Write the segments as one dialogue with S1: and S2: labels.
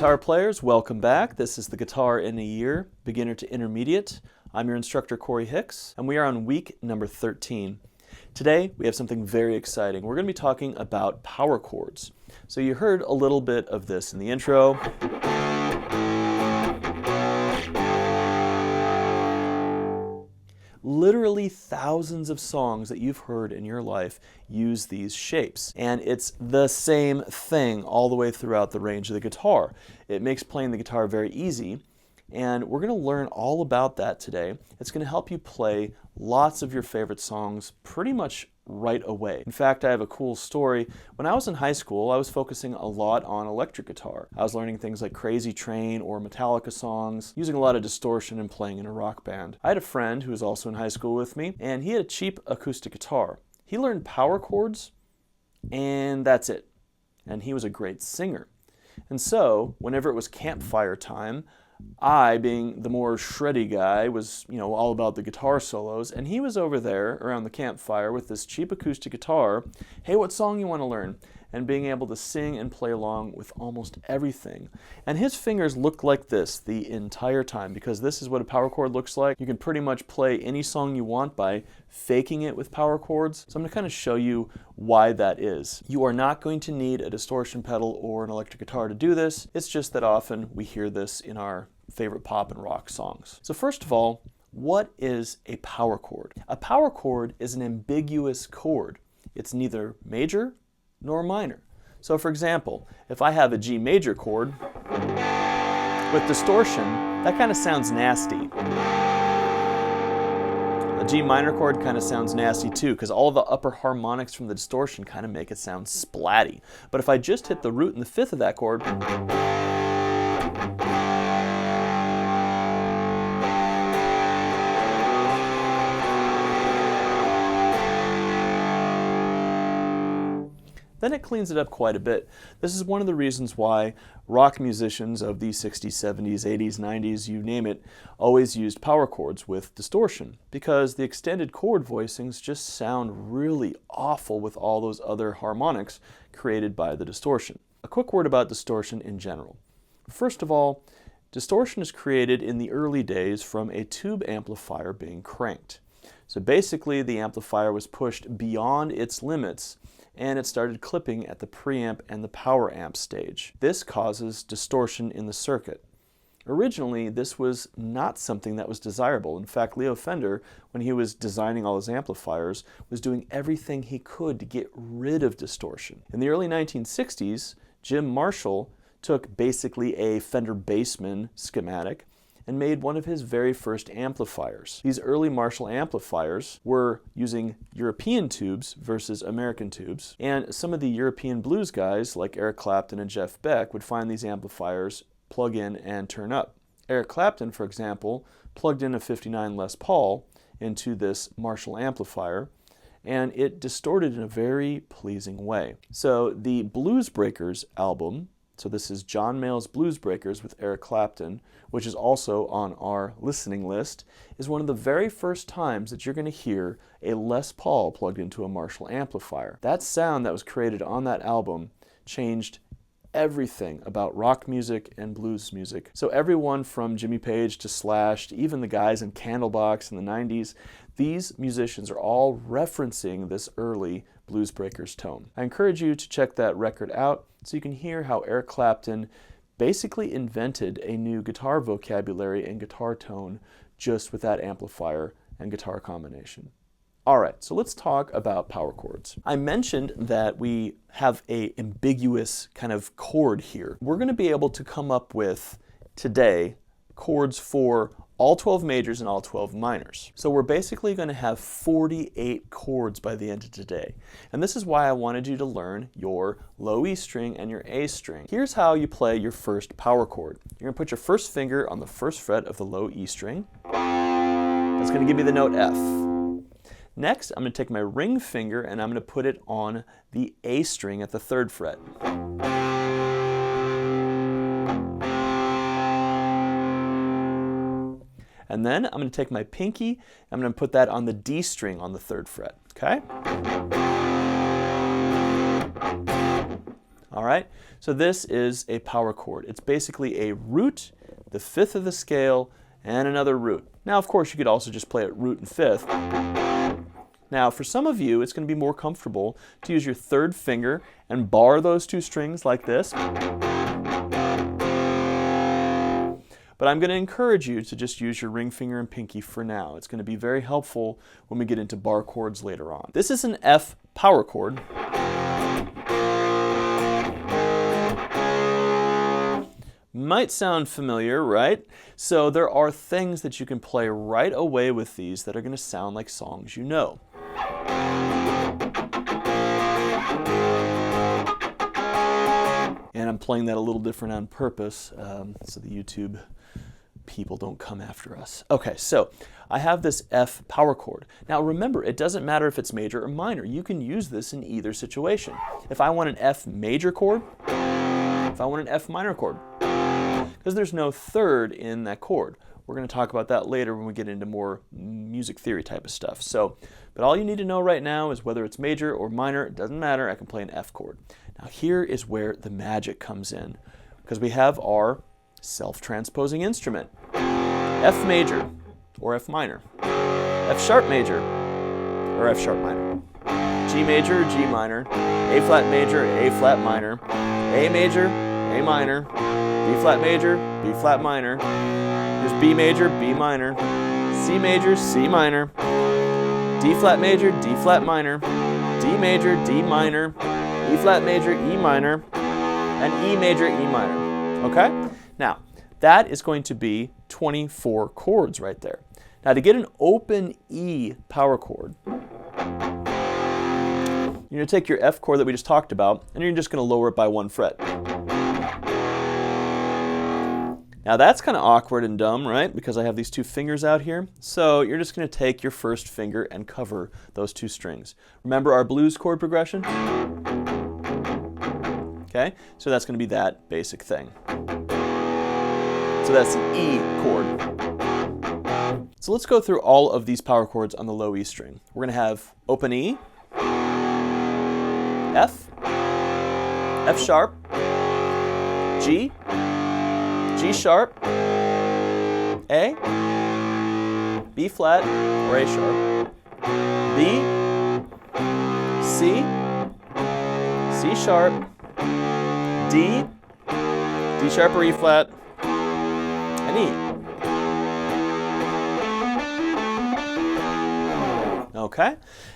S1: Guitar players, welcome back. This is the Guitar in a Year, beginner to intermediate. I'm your instructor, Korey Hicks, and we are on week number 13. Today, we have something very exciting. We're going to be talking about power chords. So you heard a little bit of this in the intro. Literally thousands of songs that you've heard in your life use these shapes. And it's the same thing all the way throughout the range of the guitar. It makes playing the guitar very easy. And we're going to learn all about that today. It's going to help you play lots of your favorite songs pretty much right away. In fact, I have a cool story. When I was in high school, I was focusing a lot on electric guitar. I was learning things like Crazy Train or Metallica songs, using a lot of distortion and playing in a rock band. I had a friend who was also in high school with me, and he had a cheap acoustic guitar. He learned power chords, and that's it. And he was a great singer. And so, whenever it was campfire time, I, being the more shreddy guy, was, all about the guitar solos, and he was over there around the campfire with this cheap acoustic guitar. Hey, what song you want to learn? And being able to sing and play along with almost everything. And his fingers looked like this the entire time, because this is what a power chord looks like. You can pretty much play any song you want by faking it with power chords. So I'm going to kind of show you why that is. You are not going to need a distortion pedal or an electric guitar to do this. It's just that often we hear this in our favorite pop and rock songs. So first of all, what is a power chord? A power chord is an ambiguous chord. It's neither major nor minor. So for example, if I have a G major chord with distortion, that kind of sounds nasty. A G minor chord kind of sounds nasty too, because all the upper harmonics from the distortion kind of make it sound splatty. But if I just hit the root and the fifth of that chord, then it cleans it up quite a bit. This is one of the reasons why rock musicians of the 60s, 70s, 80s, 90s, you name it, always used power chords with distortion, because the extended chord voicings just sound really awful with all those other harmonics created by the distortion. A quick word about distortion in general. First of all, distortion is created in the early days from a tube amplifier being cranked. So basically, the amplifier was pushed beyond its limits and it started clipping at the preamp and the power amp stage. This causes distortion in the circuit. Originally, this was not something that was desirable. In fact, Leo Fender, when he was designing all his amplifiers, was doing everything he could to get rid of distortion. In the early 1960s, Jim Marshall took basically a Fender Bassman schematic and made one of his very first amplifiers. These early Marshall amplifiers were using European tubes versus American tubes, and some of the European blues guys like Eric Clapton and Jeff Beck would find these amplifiers, plug in, and turn up. Eric Clapton, for example, plugged in a 59 Les Paul into this Marshall amplifier, and it distorted in a very pleasing way. So the Blues Breakers album, so this is John Mayall's Blues Breakers with Eric Clapton, which is also on our listening list, is one of the very first times that you're going to hear a Les Paul plugged into a Marshall amplifier. That sound that was created on that album changed everything about rock music and blues music. So everyone from Jimmy Page to Slash to even the guys in Candlebox in the 90s, these musicians are all referencing this early Blues Breakers tone. I encourage you to check that record out so you can hear how Eric Clapton basically invented a new guitar vocabulary and guitar tone just with that amplifier and guitar combination. All right, so let's talk about power chords. I mentioned that we have an ambiguous kind of chord here. We're going to be able to come up with, today, chords for all 12 majors and all 12 minors. So we're basically going to have 48 chords by the end of today. And this is why I wanted you to learn your low E string and your A string. Here's how you play your first power chord. You're going to put your first finger on the first fret of the low E string. That's going to give me the note F. Next, I'm going to take my ring finger and I'm going to put it on the A string at the third fret. And then I'm going to take my pinky, I'm going to put that on the D string on the third fret, okay? All right, so this is a power chord. It's basically a root, the fifth of the scale, and another root. Now, of course, you could also just play it root and fifth. Now, for some of you, it's going to be more comfortable to use your third finger and bar those two strings like this. But I'm going to encourage you to just use your ring finger and pinky for now. It's going to be very helpful when we get into bar chords later on. This is an F power chord. Might sound familiar, right? So there are things that you can play right away with these that are going to sound like songs you know. And I'm playing that a little different on purpose so the YouTube people don't come after us. Okay, so I have this F power chord. Now remember, it doesn't matter if it's major or minor. You can use this in either situation. If I want an F major chord, if I want an F minor chord, because there's no third in that chord. We're going to talk about that later when we get into more music theory type of stuff. So, but all you need to know right now is whether it's major or minor, it doesn't matter, I can play an F chord. Now here is where the magic comes in, because we have our self-transposing instrument. F major or F minor, F sharp major or F sharp minor, G major or G minor, A flat major, A flat minor, A major, A minor, B flat major, B flat minor, here's B major, B minor, C major, C minor, D flat major, D flat minor, D major, D minor, E flat major, E minor, and E major, E minor. Okay? Now, that is going to be 24 chords right there. Now, to get an open E power chord, you're going to take your F chord that we just talked about, and you're just going to lower it by 1 fret. Now that's kind of awkward and dumb, right? Because I have these two fingers out here. So you're just going to take your first finger and cover those two strings. Remember our blues chord progression? Okay, so that's going to be that basic thing. So that's an E chord. So let's go through all of these power chords on the low E string. We're going to have open E, F, F sharp, G, G sharp, A, B flat or A sharp, B, C, C sharp, D, D sharp or E flat, and E. Okay,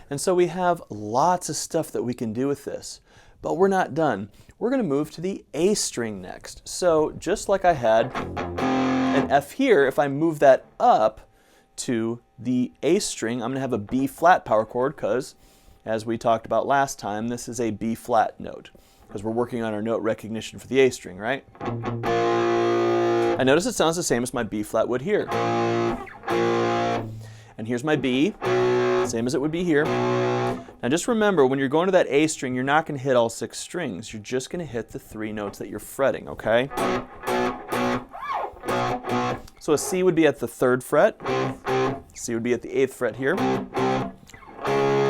S1: and so we have lots of stuff that we can do with this, but we're not done. We're going to move to the A string next. So just like I had an F here, if I move that up to the A string, I'm going to have a B flat power chord because, as we talked about last time, this is a B flat note because we're working on our note recognition for the A string, right? I notice it sounds the same as my B flat would here. And here's my B, same as it would be here. Now just remember, when you're going to that A string, you're not going to hit all 6 strings. You're just going to hit the 3 notes that you're fretting, okay? So a C would be at the 3rd fret. C would be at the 8th fret here.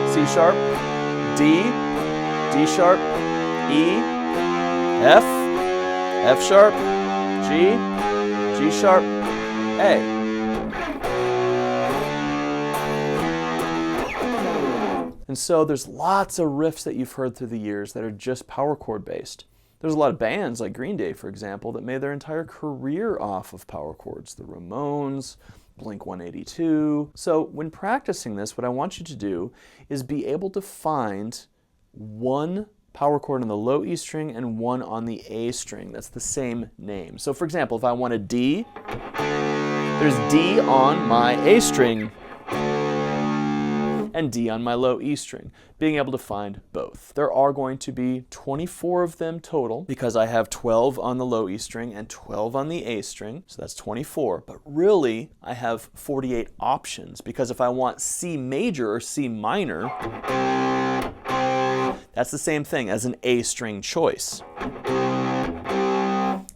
S1: C sharp, D, D sharp, E, F, F sharp, G, G sharp, A. And so there's lots of riffs that you've heard through the years that are just power chord based. There's a lot of bands like Green Day, for example, that made their entire career off of power chords. The Ramones, Blink-182. So when practicing this, what I want you to do is be able to find one power chord on the low E string and one on the A string. That's the same name. So for example, if I want a D, there's D on my A string and D on my low E string, being able to find both. There are going to be 24 of them total because I have 12 on the low E string and 12 on the A string, so that's 24. But really, I have 48 options because if I want C major or C minor, that's the same thing as an A string choice.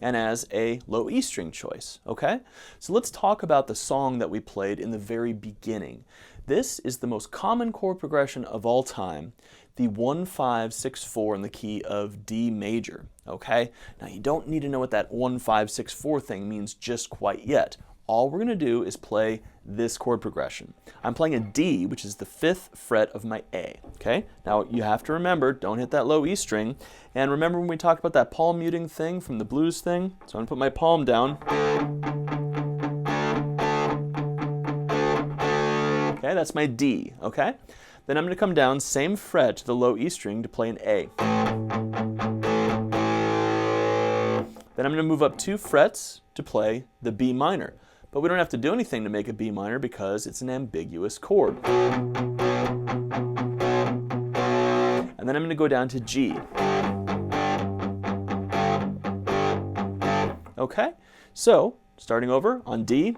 S1: and as a low E string choice, okay? So let's talk about the song that we played in the very beginning. This is the most common chord progression of all time, the 1-5-6-4 in the key of D major, okay? Now you don't need to know what that 1-5-6-4 thing means just quite yet. All we're going to do is play this chord progression. I'm playing a D, which is the 5th fret of my A, okay? Now you have to remember, don't hit that low E string. And remember when we talked about that palm muting thing from the blues thing? So I'm going to put my palm down. Okay, that's my D, okay? Then I'm going to come down, same fret to the low E string to play an A. Then I'm going to move up 2 frets to play the B minor. But we don't have to do anything to make a B minor because it's an ambiguous chord. And then I'm going to go down to G. Okay, so starting over on D,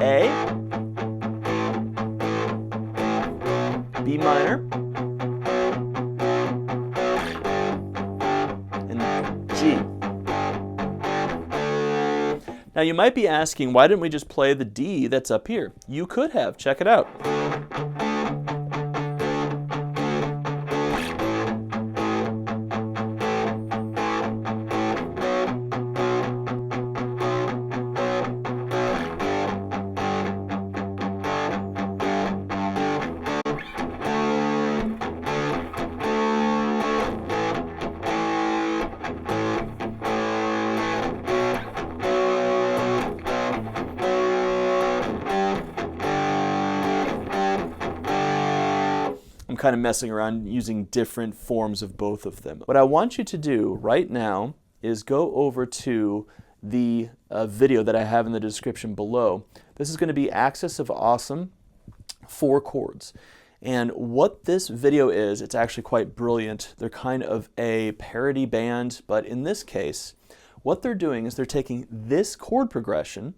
S1: A, B minor, and G. Now you might be asking, why didn't we just play the D that's up here? You could have. Check it out. I'm kind of messing around using different forms of both of them. What I want you to do right now is go over to the video that I have in the description below. This is going to be Axis of Awesome 4 chords. And what this video is, it's actually quite brilliant. They're kind of a parody band, but in this case, what they're doing is they're taking this chord progression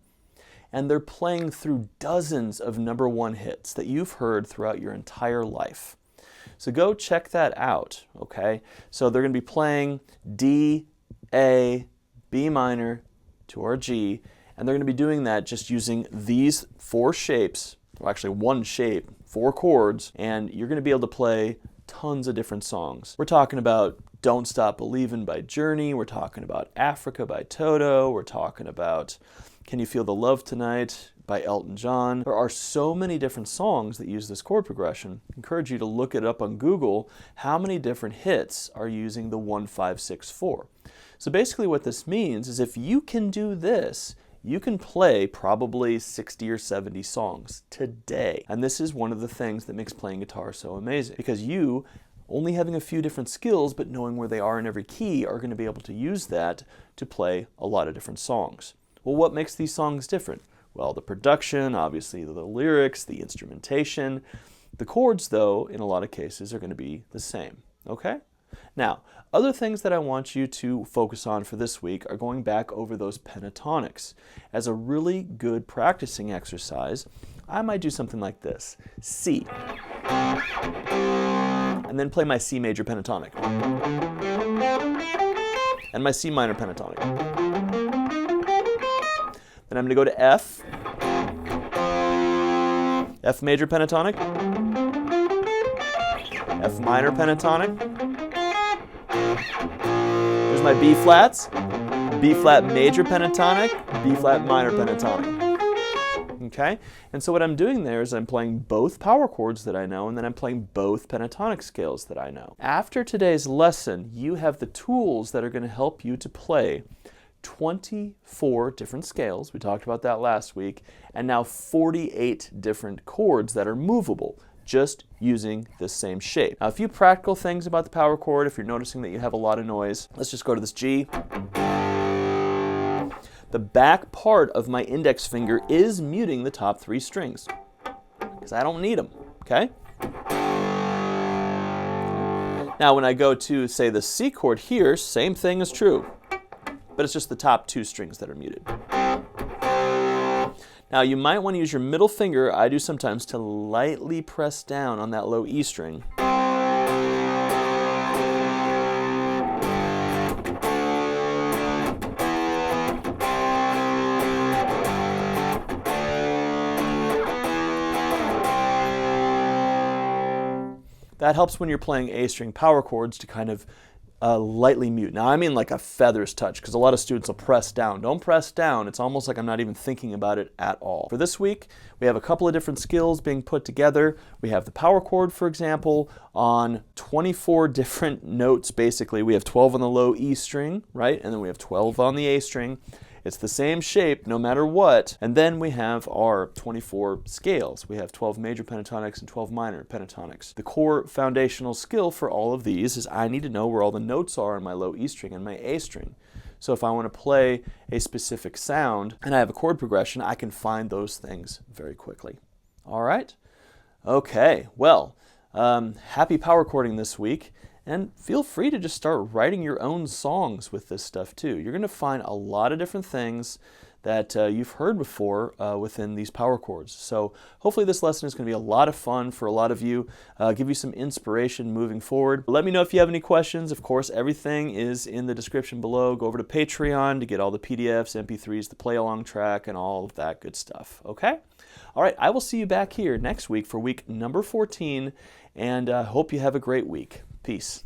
S1: and they're playing through dozens of #1 hits that you've heard throughout your entire life. So go check that out, okay? So they're going to be playing D, A, B minor to our G, and they're going to be doing that just using these 4 shapes, well actually 1 shape, 4 chords, and you're going to be able to play tons of different songs. We're talking about Don't Stop Believin' by Journey, we're talking about Africa by Toto, we're talking about Can You Feel the Love Tonight by Elton John. There are so many different songs that use this chord progression. I encourage you to look it up on Google, how many different hits are using the 1-5-6-4. So basically what this means is if you can do this, you can play probably 60 or 70 songs today. And this is one of the things that makes playing guitar so amazing, because you, only having a few different skills but knowing where they are in every key, are going to be able to use that to play a lot of different songs. Well, what makes these songs different? Well, the production, obviously the lyrics, the instrumentation. The chords, though, in a lot of cases are going to be the same, okay? Now, other things that I want you to focus on for this week are going back over those pentatonics. As a really good practicing exercise, I might do something like this. C. And then play my C major pentatonic. And my C minor pentatonic. Then I'm going to go to F, F major pentatonic, F minor pentatonic. There's my B flats, B flat major pentatonic, B flat minor pentatonic. Okay? And so what I'm doing there is I'm playing both power chords that I know, and then I'm playing both pentatonic scales that I know. After today's lesson, you have the tools that are going to help you to play 24 different scales, we talked about that last week, and now 48 different chords that are movable, just using this same shape. Now, a few practical things about the power chord, if you're noticing that you have a lot of noise, let's just go to this G. The back part of my index finger is muting the top 3 strings, because I don't need them, okay? Now, when I go to, say, the C chord here, same thing is true. But it's just the top 2 strings that are muted. Now you might want to use your middle finger, I do sometimes, to lightly press down on that low E string. that helps when you're playing A string power chords to kind of lightly mute. Now I mean like a feather's touch, because a lot of students will press down. Don't press down. It's almost like I'm not even thinking about it at all. For this week, we have a couple of different skills being put together. We have the power chord, for example, on 24 different notes. Basically, we have 12 on the low E string, right? And then we have 12 on the A string. It's the same shape no matter what. And then we have our 24 scales. We have 12 major pentatonics and 12 minor pentatonics. The core foundational skill for all of these is I need to know where all the notes are on my low E string and my A string. So if I want to play a specific sound and I have a chord progression, I can find those things very quickly. All right? Okay, well, happy power chording this week. And feel free to just start writing your own songs with this stuff too. You're going to find a lot of different things that you've heard before within these power chords. So hopefully this lesson is going to be a lot of fun for a lot of you, give you some inspiration moving forward. Let me know if you have any questions. Of course, everything is in the description below. Go over to Patreon to get all the PDFs, MP3s, the play along track, and all of that good stuff. Okay? All right, I will see you back here next week for week number 14, and hope you have a great week. Peace.